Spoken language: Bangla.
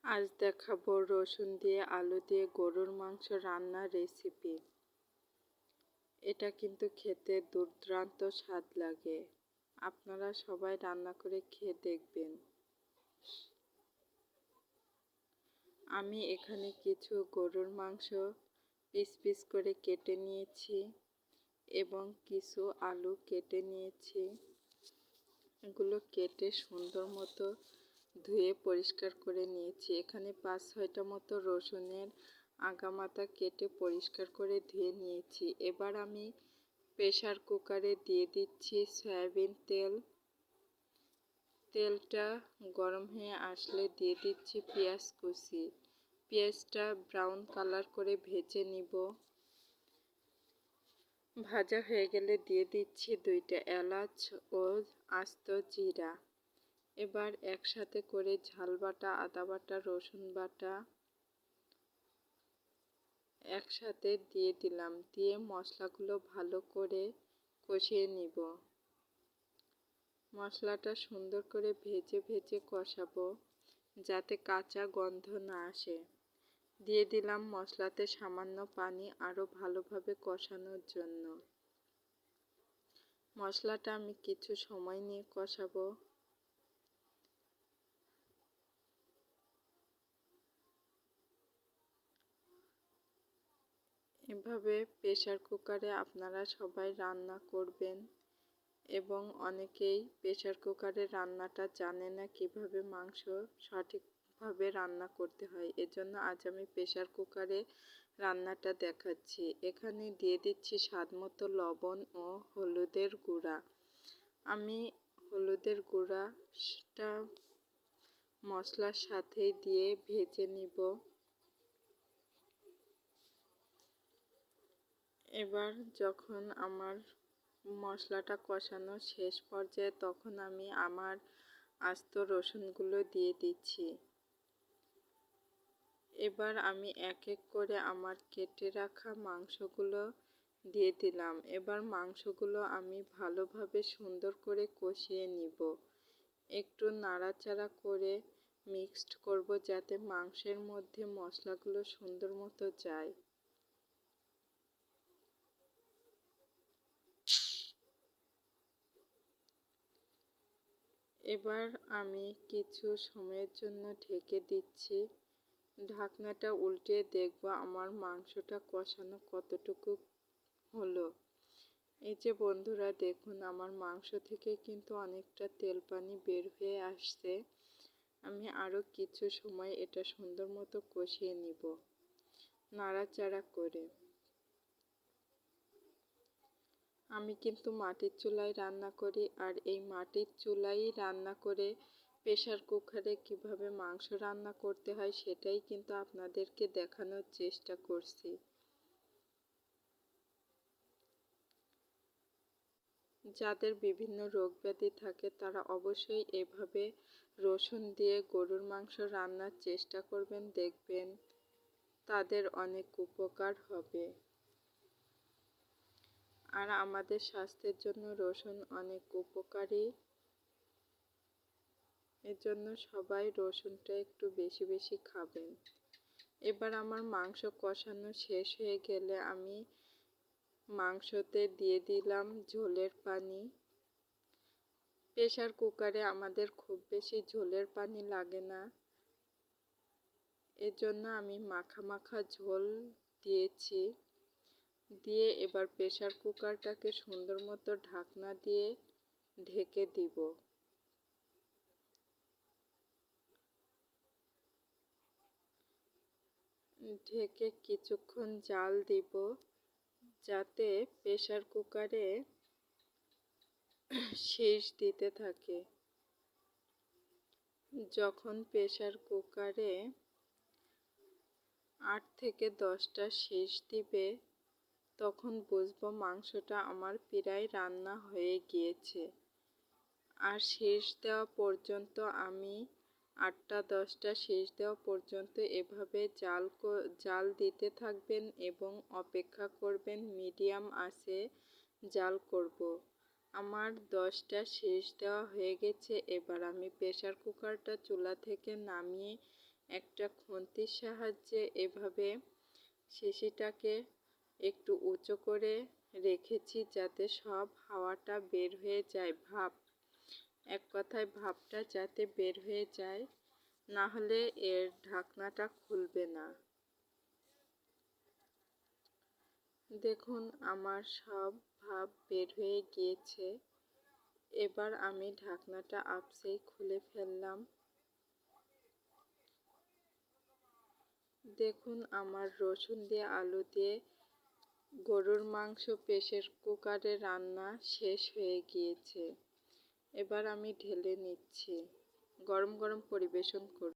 আজ দেখাবো রসুন দিয়ে আলু দিয়ে গরুর মাংস রান্নার রেসিপি। এটা কিন্তু খেতে দুর্দান্ত স্বাদ লাগে। আপনারা সবাই রান্না করে খেয়ে দেখবেন। আমি এখানে কিছু গরুর মাংস পিস পিস করে কেটে নিয়েছি এবং কিছু আলু কেটে নিয়েছি। এগুলো কেটে সুন্দর মতো ধুয়ে পরিষ্কার করে নিয়েছি। এখানে 5-6টা মতো রসুনের আগামাথা কেটে পরিষ্কার করে ধুয়ে নিয়েছি। এবার আমি প্রেসার কুকারে দিয়ে দিচ্ছি সয়াবিন তেল। তেলটা গরম হয়ে আসলে দিয়ে দিচ্ছি পেঁয়াজ কুচি। পেঁয়াজটা ব্রাউন কালার করে ভেজে নিব। ভাজা হয়ে গেলে দিয়ে দিচ্ছি 2টা এলাচ ও আস্ত জিরা। এবার একসাথে করে ঝাল বাটা, আদা বাটা, রসুন বাটা একসাথে দিয়ে দিলাম। দিয়ে মশলাগুলো ভালো করে কষিয়ে নিব। মশলাটা সুন্দর করে ভেজে ভেজে কষাবো যাতে কাঁচা গন্ধ না আসে। দিয়ে দিলাম মশলাতে সামান্য পানি আরও ভালোভাবে কষানোর জন্য। মশলাটা আমি কিছু সময় নিয়ে কষাবো। এভাবে প্রেসার কুকারে আপনারা সবাই রান্না করবেন এবং অনেকেই প্রেসার কুকারে রান্নাটা জানে না কিভাবে মাংস সঠিকভাবে রান্না করতে হয়। এজন্য আজ আমি প্রেসার কুকারে রান্নাটা দেখাচ্ছি। এখানে দিয়ে দিচ্ছি স্বাদমতো লবণ ও হলুদের গুঁড়া। আমি হলুদের গুঁড়াটা মশলার সাথে দিয়ে ভেজে নিব। এবার যখন আমার মশলাটা কষানো শেষ পর্যায়ে তখন আমি আমার আস্ত রসুনগুলো দিয়ে দিচ্ছি। এবার আমি এক এক করে আমার কেটে রাখা মাংসগুলো দিয়ে দিলাম। এবার মাংসগুলো আমি ভালোভাবে সুন্দর করে কষিয়ে নিব। একটু নাড়াচাড়া করে মিক্সড করব যাতে মাংসের মধ্যে মশলাগুলো সুন্দর মতো যায়। এবার আমি কিছু সময়ের জন্য ঢেকে দিচ্ছি। ঢাকনাটা উল্টে দেখব আমার মাংসটা কষানো কতটুকু হলো। এই যে বন্ধুরা দেখুন আমার মাংস থেকে কিন্তু অনেকটা তেল পানি বের হয়ে আসছে। আমি আরও কিছু সময় এটা সুন্দর মতো কষিয়ে নিব নাড়াচাড়া করে। আমি কিন্তু মাটির চুলায় রান্না করি, আর এই মাটির চুলায় রান্না করে প্রেসার কুকারে কিভাবে মাংস রান্না করতে হয় সেটাই কিন্তু আপনাদেরকে দেখানোর চেষ্টা করছি। যাদের বিভিন্ন রোগ ব্যাধি থাকে তারা অবশ্যই এভাবে রসুন দিয়ে গরুর মাংস রান্নার চেষ্টা করবেন, দেখবেন তাদের অনেক উপকার হবে। আর আমাদের স্বাস্থ্যের জন্য রসুন অনেক উপকারী। এর জন্য সবাই রসুনটা একটু বেশি বেশি খাবেন। এবার আমার মাংস কষানো শেষ হয়ে গেলে আমি মাংসতে দিয়ে দিলাম ঝোলের পানি। প্রেসার কুকারে আমাদের খুব বেশি ঝোলের পানি লাগে না, এর জন্য আমি মাখা মাখা ঝোল দিয়েছি। দিয়ে এবার প্রেসার কুকারটাকে সুন্দর মতো ঢাকনা দিয়ে ঢেকে দিব। ঢেকে কিছুক্ষণ জাল দিব যাতে প্রেসার কুকারে শিস দিতে থাকে। যখন প্রেসার কুকারে 8 থেকে 10টা শিস দিবে তখন বুঝবো মাংসটা আমার প্রায় রান্না হয়ে গিয়েছে। আর শিস দেওয়া পর্যন্ত আমি 8টা-10টা শিস দেওয়া পর্যন্ত এভাবে জাল দিতে থাকবেন এবং অপেক্ষা করবেন। মিডিয়াম আঁচে জাল করব। আমার 10টা শিস দেওয়া হয়ে গেছে। এবার আমি প্রেসার কুকারটা চুলা থেকে নামিয়ে একটা খুন্তির সাহায্যে এভাবে শিশিটাকে একটু উঁচু করে রেখেছি যাতে সব হাওয়াটা বের হয়ে যায়, এক কথায় ভাপটা যাতে বের হয়ে যায়, না হলে এর ঢাকনাটা খুলবে না। দেখুন আমার সব ভাপ বের হয়ে গিয়েছে। এবার আমি ঢাকনাটা আপসেই খুলে ফেললাম। দেখুন আমার রসুন দিয়ে আলু দিয়ে গরুর মাংস প্রেসার কুকারে রান্না শেষ হয়ে গিয়েছে। এবার আমি ঢেলে নিচ্ছি। গরম গরম পরিবেশন করুন।